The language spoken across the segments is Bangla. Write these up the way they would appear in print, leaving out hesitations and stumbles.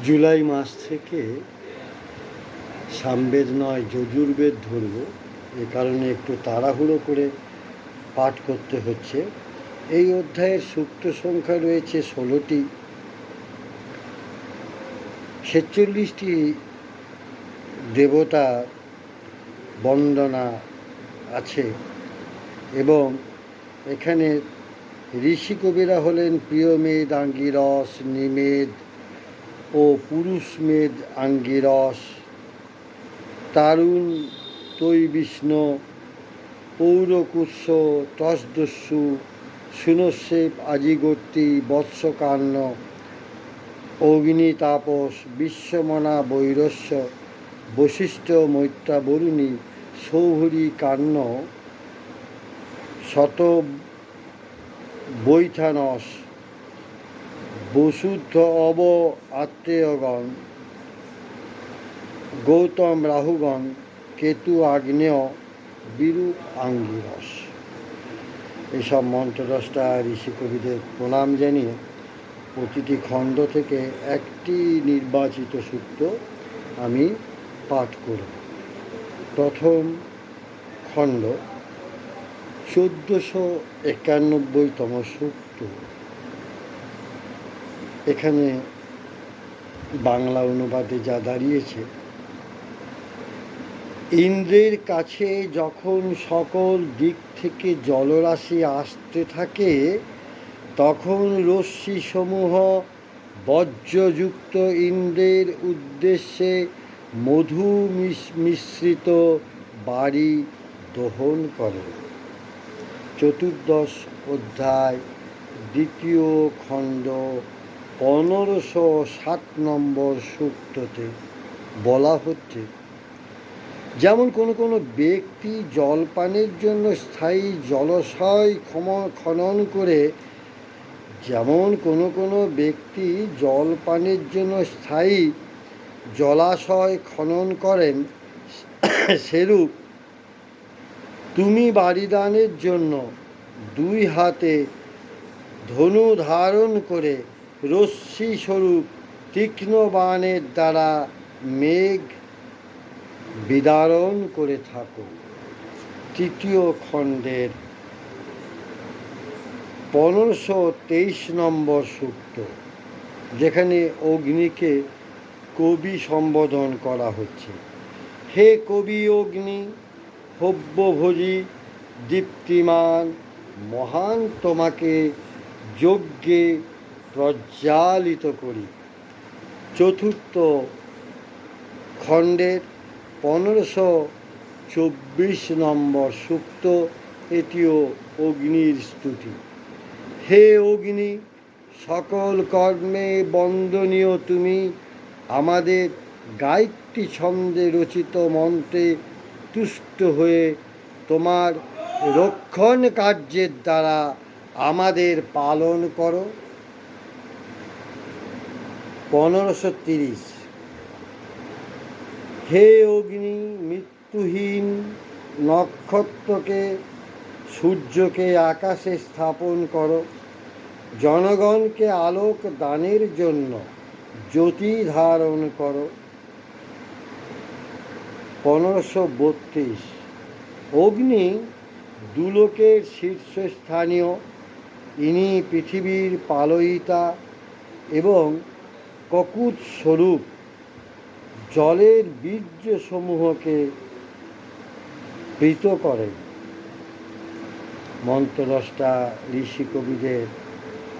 জুলাই মাস থেকে সামবেদ নয় যজুর্বেদ ধরব, এ কারণে একটু তাড়াহুড়ো করে পাঠ করতে হচ্ছে। এই অধ্যায়ের সূক্ত সংখ্যা রয়েছে 16টি। 46টি দেবতা বন্দনা আছে এবং এখানে ঋষি কবিরা হলেন প্রিয়মেদ, আঙ্গিরস, নিমেদ ও পুরুষমেদ আঙ্গিরস, তারুণ, তৈবিষ্ণ, পৌরকুৎস, তসদস্যু, সুনশ্বেপ, আজিগর্তি, বৎসকান্ন, অগ্নিতাপস, বিশ্বমনা, বৈরস্য, বশিষ্ঠ, মৈত্রা, বরুণী, সৌভরী, কান্ন, শত বৈথানস, বসুদ্ধ, অব, আত্রেয়গণ, গৌতম, রাহুগণ, কেতু, আগ্নেয়, বিরূপ, আঙ্গিরস। এইসব মন্ত্রদশটা ঋষি কবিদের প্রণাম জানিয়ে প্রতিটি খণ্ড থেকে একটি নির্বাচিত সূক্ত আমি পাঠ করব। প্রথম খণ্ড 1491তম সূক্ত। এখানে বাংলা অনুবাদে যা দাঁড়িয়েছে, ইন্দ্রের কাছে যখন সকল দিক থেকে জলরাশি আসতে থাকে, তখন রশ্মিসমূহ বজ্রযুক্ত ইন্দ্রের উদ্দেশ্যে মধু মিশ্রিত বাড়ি দহন করে। চতুর্দশ অধ্যায়, দ্বিতীয় খণ্ড, 1507 নম্বর সূক্ততে বলা হচ্ছে, যেমন কোনো ব্যক্তি জলপানের জন্য স্থায়ী জলাশয় খনন করে জলাশয় খনন করেন, সেরূপ তুমি বারিদানের জন্য 2 হাতে ধনু ধারণ করে রশ্মিস্বরূপ তীক্ষ্ণ বাণের দ্বারা মেঘ বিদারণ করে থাকো। তৃতীয় খণ্ডের 1523 নম্বর সূক্ত, যেখানে অগ্নিকে কবি সম্বোধন করা হচ্ছে। হে কবি অগ্নি, হব্যভোজী, দীপ্তিমান, মহান, তোমাকে যজ্ঞে প্রজ্বালিত করি। চতুর্থ খণ্ডের 1524 নম্বর সূক্ত, এটিও অগ্নির স্তুতি। হে অগ্নি, সকল কর্মে বন্দনীয় তুমি, আমাদের গায়ত্রী ছন্দে রচিত মন্ত্রে তুষ্ট হয়ে তোমার রক্ষণ কার্যের দ্বারা আমাদের পালন করো। 1530। হে অগ্নি, মৃত্যুহীন নক্ষত্রকে, সূর্যকে আকাশে স্থাপন করো, জনগণকে আলোক দানের জন্য জ্যোতি ধারণ করো। 1532। অগ্নি দুলোকের শীর্ষস্থানীয়, ইনি পৃথিবীর পালয়িতা এবং ককুৎ স্বরূপ জলের বীর্যসমূহকে পৃত করেন। মন্ত্রদশটা ঋষি কবিদের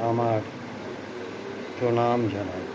আমার প্রণাম জানাই।